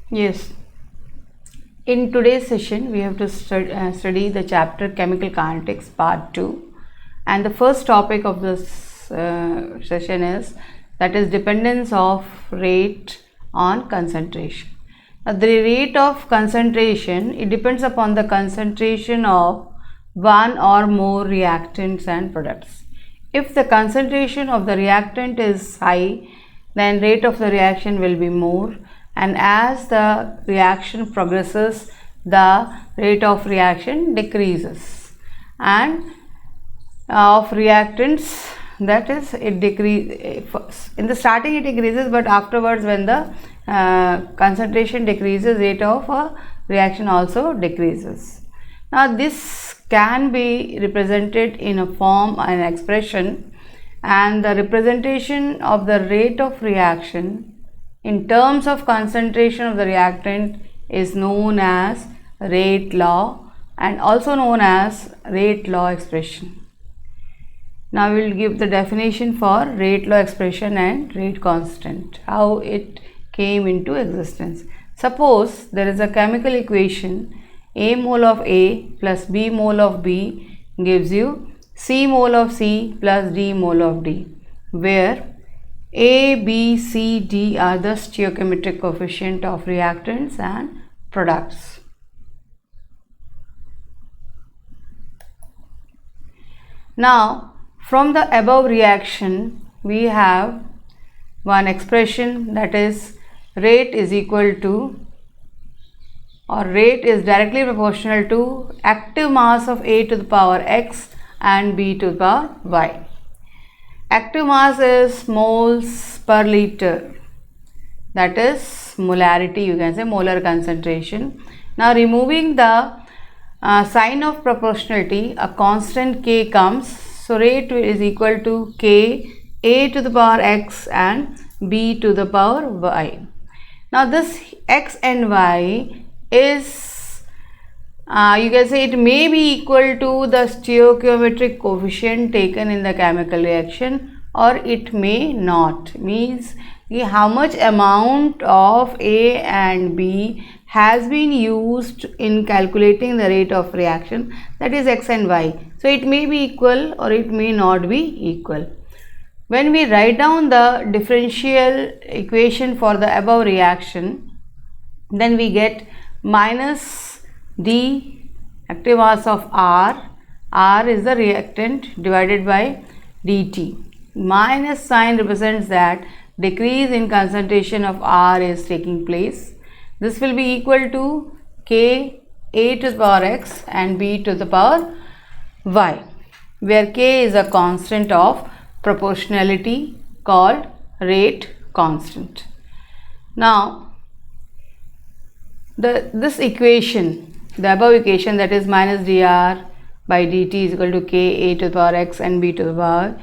Yes. In today's session, we have to study the chapter Chemical Kinetics Part 2, and the first topic of this session is dependence of rate on concentration. The rate of concentration, it depends upon the concentration of one or more reactants and products. If the concentration of the reactant is high, then rate of the reaction will be more, and as the reaction progresses, the rate of reaction decreases, and of reactants, that is, it decreases in the starting, it increases, but afterwards when the concentration decreases, rate of reaction also decreases. Now this can be represented in a form and expression, and the representation of the rate of reaction in terms of concentration of the reactant is known as rate law, and also known as rate law expression. Now we will give the definition for rate law expression and rate constant, how it came into existence. Suppose there is a chemical equation, A mole of A plus B mole of B gives you C mole of C plus D mole of D, where A, B, C, D are the stoichiometric coefficient of reactants and products. Now, from the above reaction, we have one expression, that is rate is equal to, or rate is directly proportional to active mass of A to the power X and B to the power Y. Active mass is moles per liter, that is molarity, you can say molar concentration. Now removing the sign of proportionality, a constant K comes, so rate is equal to K A to the power X and B to the power Y. Now this X and Y is, you can say it may be equal to the stoichiometric coefficient taken in the chemical reaction, or it may not, means how much amount of A and B has been used in calculating the rate of reaction, that is X and Y. So it may be equal or it may not be equal. When we write down the differential equation for the above reaction, then we get minus D active mass of R, R is the reactant, divided by dt. Minus sign represents that decrease in concentration of R is taking place. This will be equal to K A to the power X and B to the power Y, where K is a constant of proportionality called rate constant. Now this equation, the above equation, that is minus dr by dt is equal to K A to the power X and B to the power,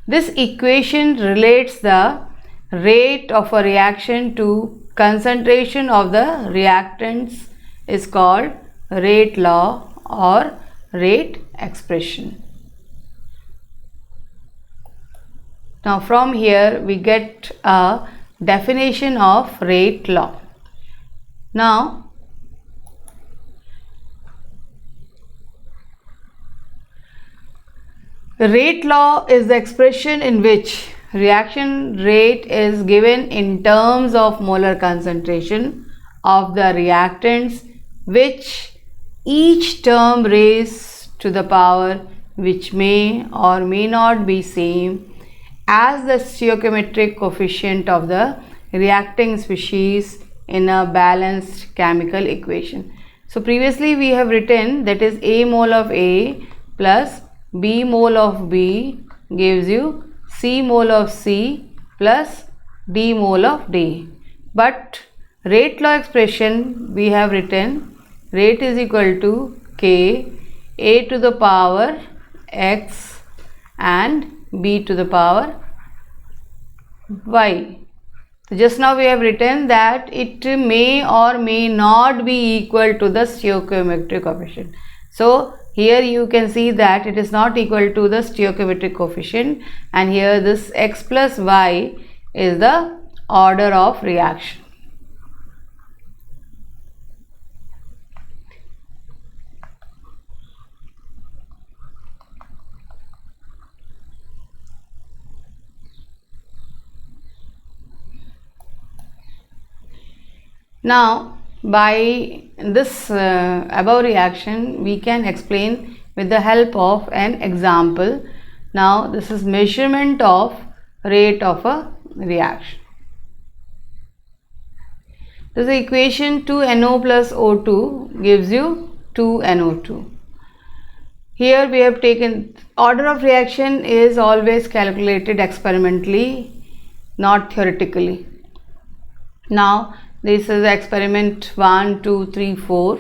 this equation relates the rate of a reaction to concentration of the reactants, is called rate law or rate expression. Now from here we get a definition of rate law. Now rate law is the expression in which reaction rate is given in terms of molar concentration of the reactants, which each term raised to the power which may or may not be same as the stoichiometric coefficient of the reacting species in a balanced chemical equation. So previously we have written, that is A mole of A plus B mole of B gives you C mole of C plus D mole of D. But rate law expression we have written, rate is equal to K A to the power X and B to the power Y. So just now we have written that it may or may not be equal to the stoichiometric coefficient. So here you can see that it is not equal to the stoichiometric coefficient, and here this X plus Y is the order of reaction. Now, by this above reaction, we can explain with the help of an example. Now, this is measurement of rate of a reaction. This equation 2NO plus O2 gives you 2NO2. Here we have taken order of reaction is always calculated experimentally, not theoretically. Now, this is experiment 1, 2, 3, 4.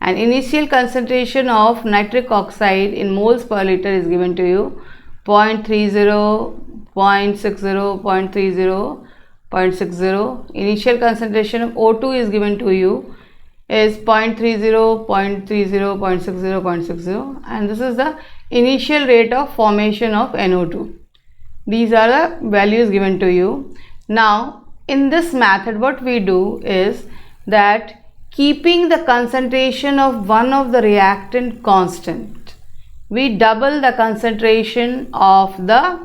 An initial concentration of nitric oxide in moles per liter is given to you 0.30, 0.60, 0.30, 0.60. Initial concentration of O2 is given to you is 0.30, 0.30, 0.60, 0.60, and this is the initial rate of formation of NO2. These are the values given to you. Now, in this method, what we do is that keeping the concentration of one of the reactant constant, we double the concentration of the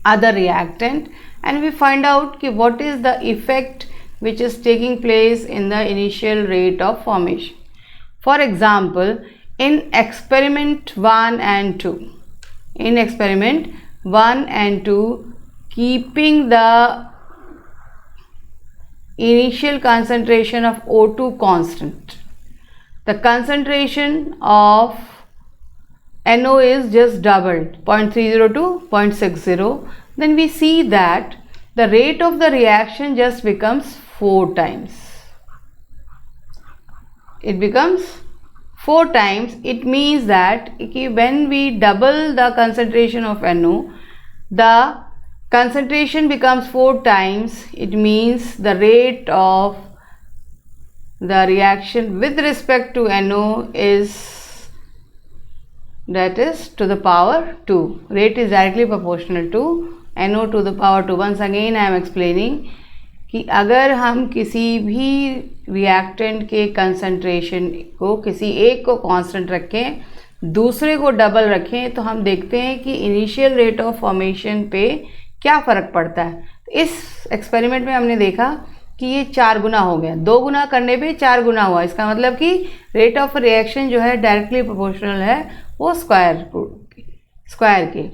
other reactant and we find out what is the effect which is taking place in the initial rate of formation. For example, in experiment 1 and 2, keeping the initial concentration of O2 constant, the concentration of NO is just doubled, 0.30 to 0.60. Then we see that the rate of the reaction just becomes 4 times. It becomes 4 times. It means that when we double the concentration of NO, the concentration becomes 4 times. It means the rate of the reaction with respect to NO is, that is, to the power 2. Rate is directly proportional to NO to the power 2. Once again I am explaining कि अगर हम किसी भी reactant के concentration को किसी एक को कांस्टेंट रखें, दूसरे को डबल रखें, तो हम देखते हैं कि इनिशियल रेट ऑफ फॉर्मेशन पे क्या फ़र्क पड़ता है. इस एक्सपेरिमेंट में हमने देखा कि ये 4 गुना हो गया, 2 गुना करने पे 4 गुना हुआ. इसका मतलब कि रेट ऑफ रिएक्शन जो है डायरेक्टली प्रोपोर्शनल है वो स्क्वायर के.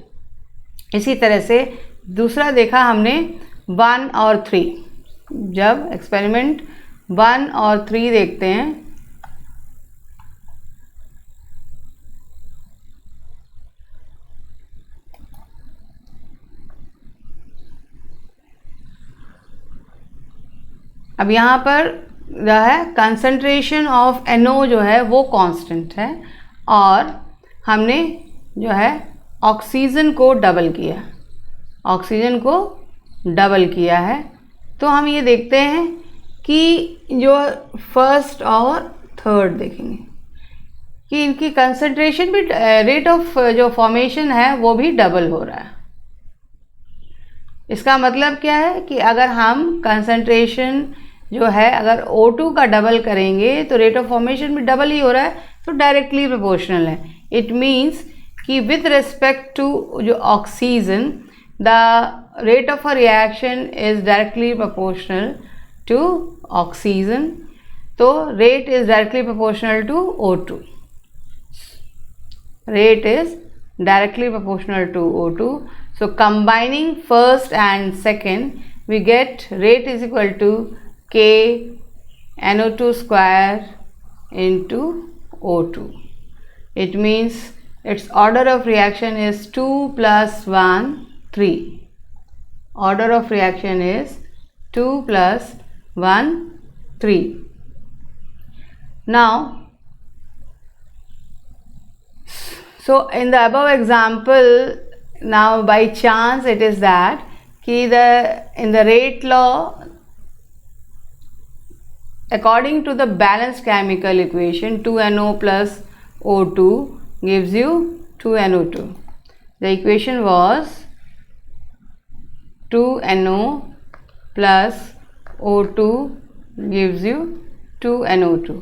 इसी तरह से दूसरा देखा हमने 1 और 3. जब एक्सपेरिमेंट 1 और 3 देखते हैं, अब यहाँ पर जो है कंसंट्रेशन ऑफ NO जो है वो कांस्टेंट है और हमने जो है ऑक्सीजन को डबल किया है. तो हम ये देखते हैं कि जो फर्स्ट और थर्ड देखेंगे कि इनकी कंसंट्रेशन भी, रेट ऑफ जो फॉर्मेशन है वो भी डबल हो रहा है. इसका मतलब क्या है कि अगर हम कंसंट्रेशन जो है अगर O2 का डबल करेंगे तो रेट ऑफ फॉर्मेशन भी डबल ही हो रहा है, तो डायरेक्टली प्रोपोर्शनल है. इट मीन्स कि विथ रिस्पेक्ट टू जो oxygen, the rate of a reaction is directly proportional to oxygen. So rate is directly proportional to O2. Rate is directly proportional to O2. So combining first and second, we get rate is equal to K NO2 square into O2. It means its order of reaction is 2 plus 1, 3. Order of reaction is 2 plus 1, 3. Now, so in the above example, now by chance it is that in the rate law, according to the balanced chemical equation, 2NO plus O2 gives you 2NO2. The equation was 2NO plus O2 gives you 2NO2.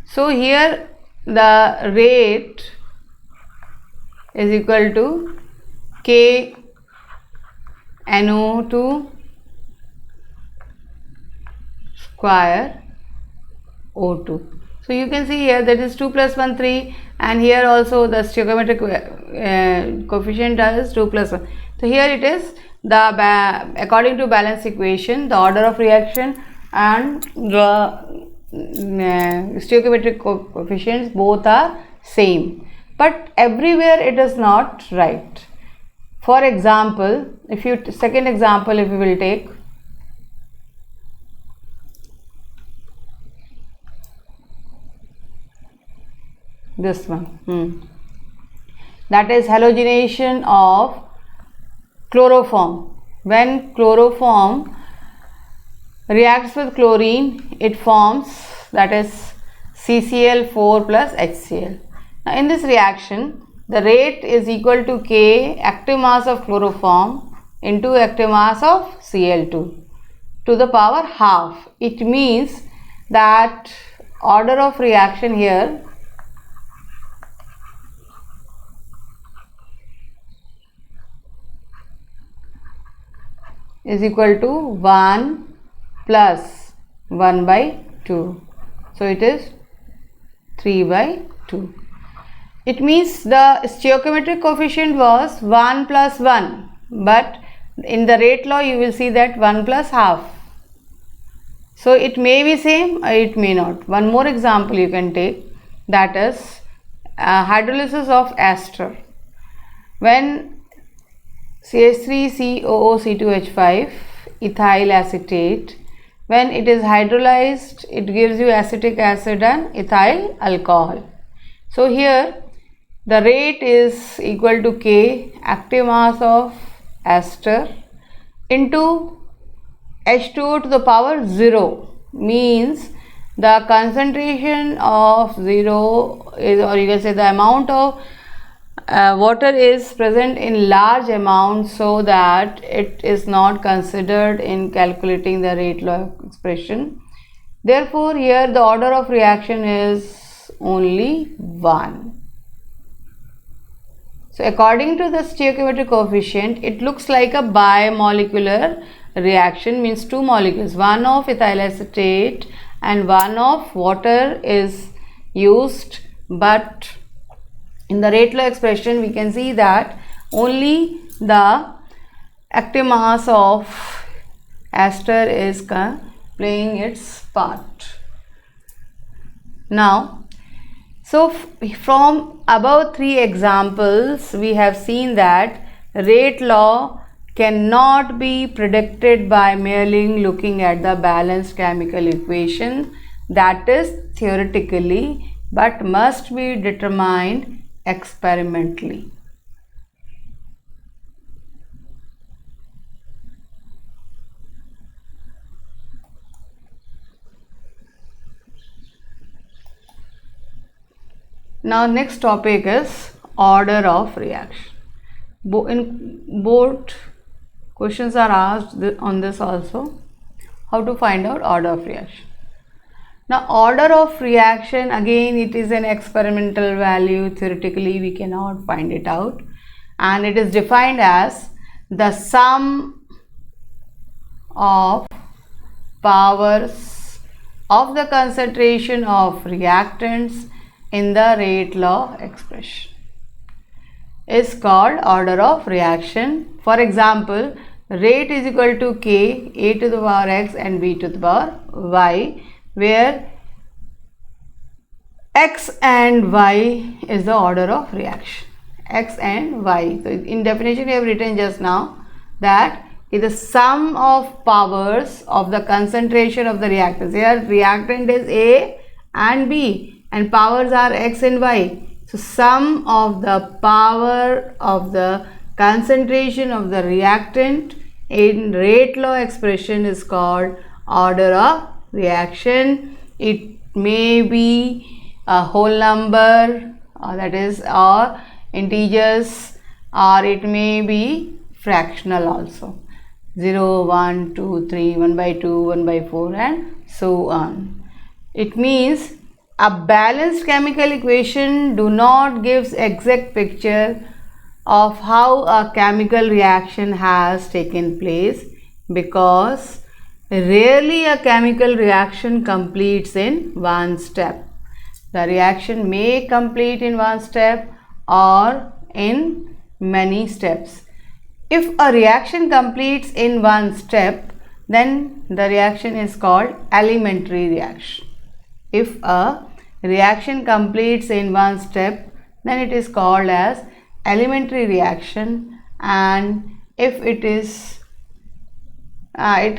So here the rate is equal to K NO2 square O2. So you can see here that is 2 plus 1 3, and here also the stoichiometric coefficient is 2 plus 1. So here it is the according to balance equation, the order of reaction and the stoichiometric coefficients both are same, but everywhere it is not right. For example, if you second example, if we will take this one, that is halogenation of chloroform. When chloroform reacts with chlorine, it forms, that is CCl4 plus HCl. Now in this reaction, the rate is equal to K active mass of chloroform into active mass of Cl2 to the power half. It means that order of reaction here is equal to 1 plus 1 by 2. So it is 3 by 2. It means the stoichiometric coefficient was 1 plus 1, but in the rate law you will see that 1 plus half. So it may be same or it may not. One more example you can take, that is hydrolysis of ester. When CH3COOC2H5 ethyl acetate, when it is hydrolyzed, it gives you acetic acid and ethyl alcohol. So here the rate is equal to K active mass of ester into H2O to the power 0, means the concentration of 0 is, or you can say the amount of water is present in large amount, so that it is not considered in calculating the rate law expression. Therefore here the order of reaction is only 1. So according to the stoichiometric coefficient, it looks like a bimolecular reaction, means two molecules, one of ethyl acetate and one of water is used, but in the rate law expression we can see that only the active mass of ester is playing its part. Now, so from above three examples we have seen that rate law cannot be predicted by merely looking at the balanced chemical equation, that is theoretically, but must be determined experimentally. Now next topic is order of reaction. In both questions are asked on this also, how to find out order of reaction. Now order of reaction, again it is an experimental value, theoretically we cannot find it out, and it is defined as the sum of powers of the concentration of reactants in the rate law expression is called order of reaction. For example, rate is equal to K, A to the power X and B to the power Y, where X and Y is the order of reaction. X and Y. So in definition we have written just now that is the sum of powers of the concentration of the reactants. Here reactant is A and B and powers are X and Y. So sum of the power of the concentration of the reactant in rate law expression is called order of reaction. It may be a whole number, that is, or integers, or it may be fractional also, 0, 1, 2, 3, 1 by 2, 1 by 4 and so on. It means a balanced chemical equation do not gives exact picture of how a chemical reaction has taken place, because Rarely a chemical reaction completes in one step. The reaction may complete in one step or in many steps. If a reaction completes in one step, then the reaction is called elementary reaction. If a reaction completes in one step, then it is called as elementary reaction, and if it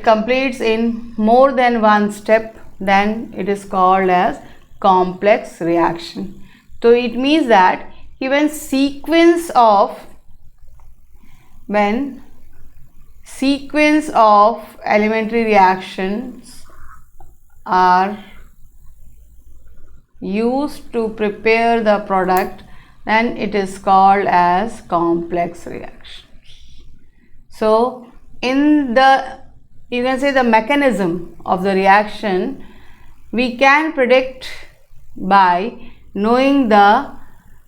completes in more than one step, then it is called as complex reaction. So it means that when sequence of elementary reactions are used to prepare the product, then it is called as complex reaction. So in the, you can say, the mechanism of the reaction, we can predict by knowing the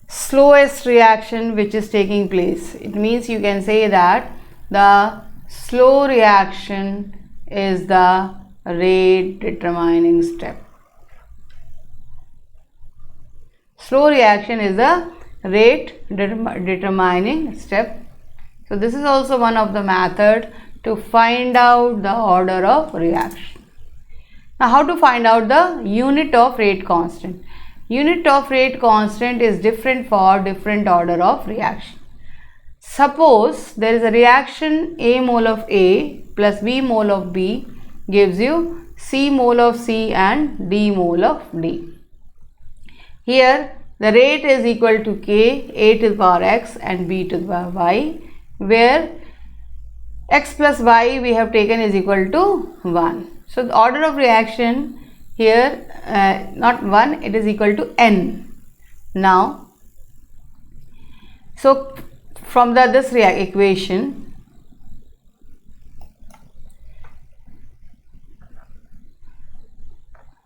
slowest reaction which is taking place. It means you can say that the slow reaction is the rate determining step. Slow reaction is the rate determining step. So this is also one of the method to find out the order of reaction. Now, how to find out the unit of rate constant? Unit of rate constant is different for different order of reaction. Suppose there is a reaction A mole of A plus B mole of B gives you C mole of C and D mole of D. Here the rate is equal to K, A to the power X and B to the power Y, where X plus Y we have taken is equal to 1. So the order of reaction here, not 1, it is equal to N. Now, so from this equation,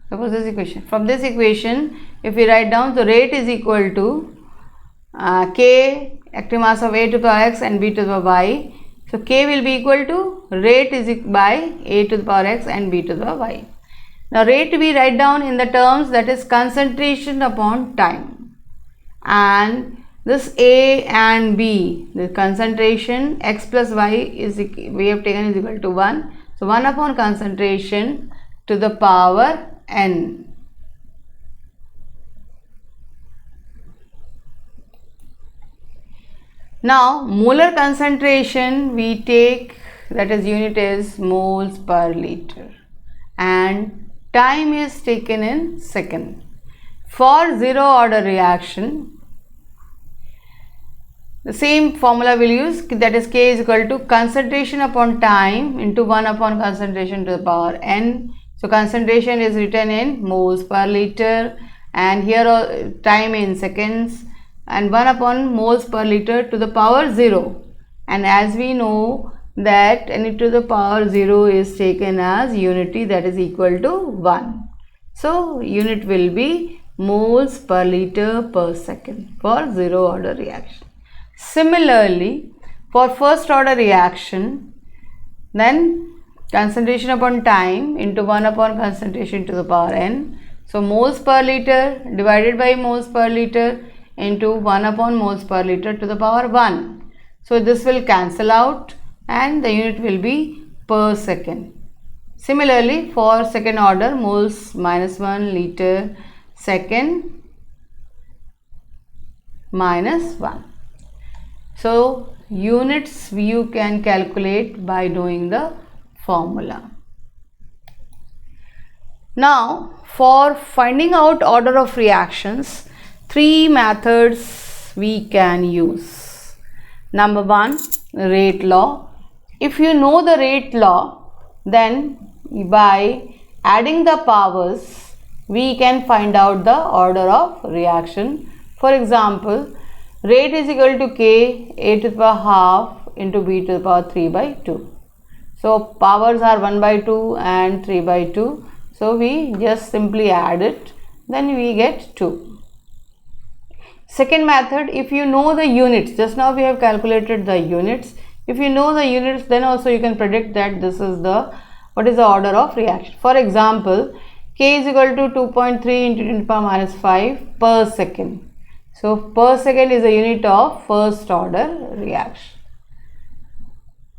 suppose this equation, from this equation, if we write down, the rate is equal to K active mass of A to the power X and B to the power Y. So K will be equal to rate is by A to the power X and B to the power Y. Now rate we write down in the terms that is concentration upon time, and this A and B, the concentration X plus Y is we have taken is equal to 1. So 1 upon concentration to the power N. Now molar concentration we take, that is unit is moles per liter, and time is taken in second. For zero order reaction, the same formula will use, that is K is equal to concentration upon time into 1 upon concentration to the power N. So concentration is written in moles per liter, and here time in seconds, and 1 upon moles per liter to the power 0. And as we know that N to the power 0 is taken as unity, that is equal to 1. So unit will be moles per liter per second for zero order reaction. Similarly, for first order reaction, then concentration upon time into 1 upon concentration to the power N. So moles per liter divided by moles per liter into 1 upon moles per liter to the power 1. So this will cancel out and the unit will be per second. Similarly, for second order, moles minus 1 liter second minus 1. So units you can calculate by knowing the formula. Now for finding out order of reactions, 3 methods we can use. Number 1, rate law. If you know the rate law, then by adding the powers we can find out the order of reaction. For example, rate is equal to K, A to the power half into B to the power 3 by 2. So powers are 1 by 2 and 3 by 2. So we just simply add it, then we get 2. Second method, if you know the units, just now we have calculated the units. If you know the units, then also you can predict that this is the what is the order of reaction. For example, K is equal to 2.3 into 10 to the power minus 5 per second. So per second is a unit of first order reaction.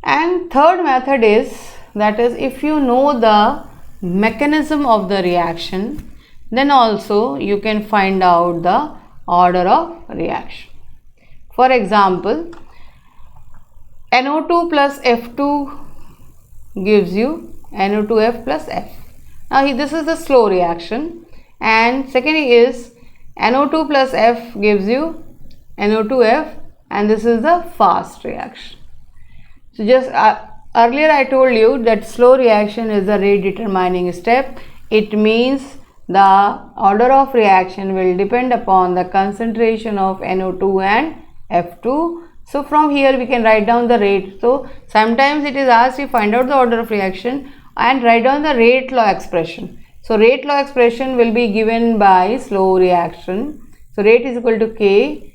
And third method is, that is, if you know the mechanism of the reaction, then also you can find out the order of reaction. For example, NO2 plus F2 gives you NO2F plus F. Now this is the slow reaction, and second is NO2 plus F gives you NO2F, and this is the fast reaction. So just earlier I told you that slow reaction is the rate determining step. It means the order of reaction will depend upon the concentration of NO2 and F2. So from here we can write down the rate. So sometimes it is asked to find out the order of reaction and write down the rate law expression. So rate law expression will be given by slow reaction. So rate is equal to K,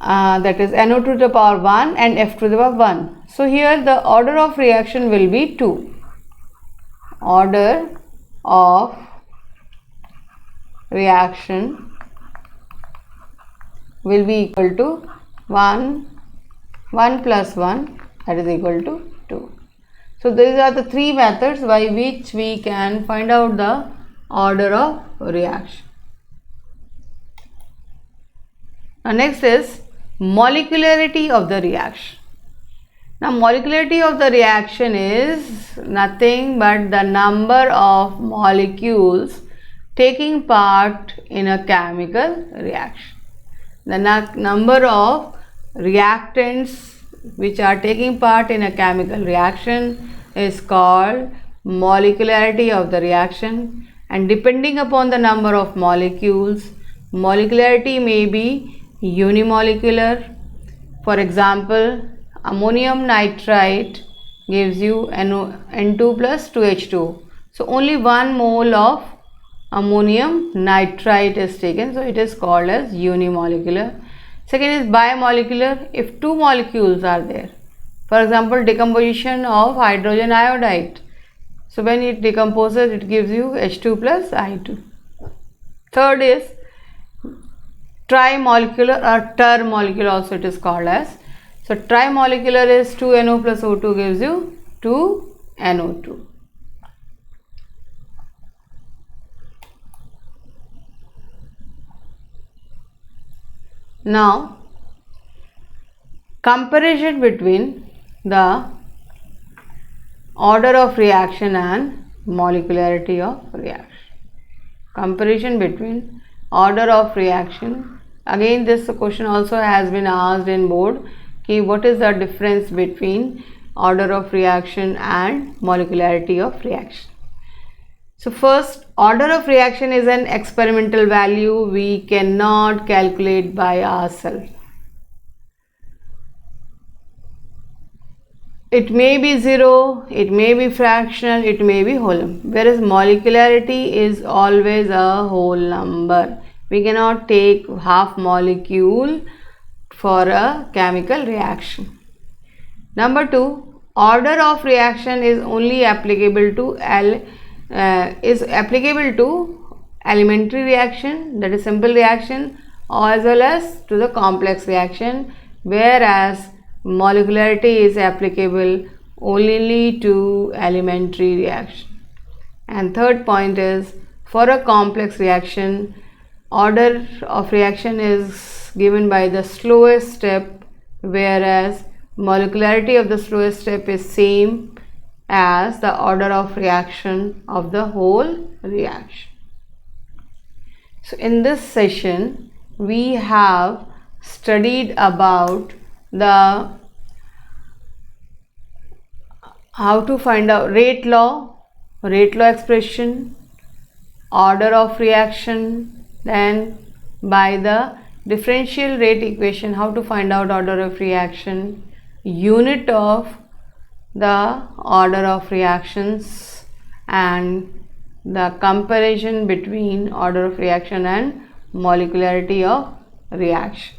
that is NO2 to the power 1 and F to the power 1. So here the order of reaction will be 2. Order of reaction will be equal to 1 plus 1, that is equal to 2. So these are the three methods by which we can find out the order of reaction. Now next is molecularity of the reaction. Now molecularity of the reaction is nothing but the number of molecules taking part in a chemical reaction. The number of reactants which are taking part in a chemical reaction is called molecularity of the reaction, and depending upon the number of molecules, molecularity may be unimolecular. For example, ammonium nitrite gives you N2 plus 2H2. So only 1 mole of ammonium nitrite is taken, so it is called as unimolecular. Second is bimolecular, if 2 molecules are there. For example, decomposition of hydrogen iodide. So when it decomposes, it gives you H2 plus I2. Third is trimolecular or termolecular also it is called as. So trimolecular is 2NO plus O2 gives you 2NO2. Now, comparison between the order of reaction and molecularity of reaction. Comparison between order of reaction. Again, this question also has been asked in board. Okay, what is the difference between order of reaction and molecularity of reaction? So first, order of reaction is an experimental value we cannot calculate by ourselves. It may be 0, it may be fractional, it may be whole number. Whereas molecularity is always a whole number. We cannot take half molecule for a chemical reaction. Number 2, order of reaction is only applicable to elementary reaction, that is simple reaction, as well as to the complex reaction, whereas molecularity is applicable only to elementary reaction. And third point is, for a complex reaction, order of reaction is given by the slowest step, whereas molecularity of the slowest step is same as the order of reaction of the whole reaction. So in this session we have studied about the how to find out rate law expression, order of reaction, then by the differential rate equation how to find out order of reaction, unit of the order of reactions, and the comparison between order of reaction and molecularity of reaction.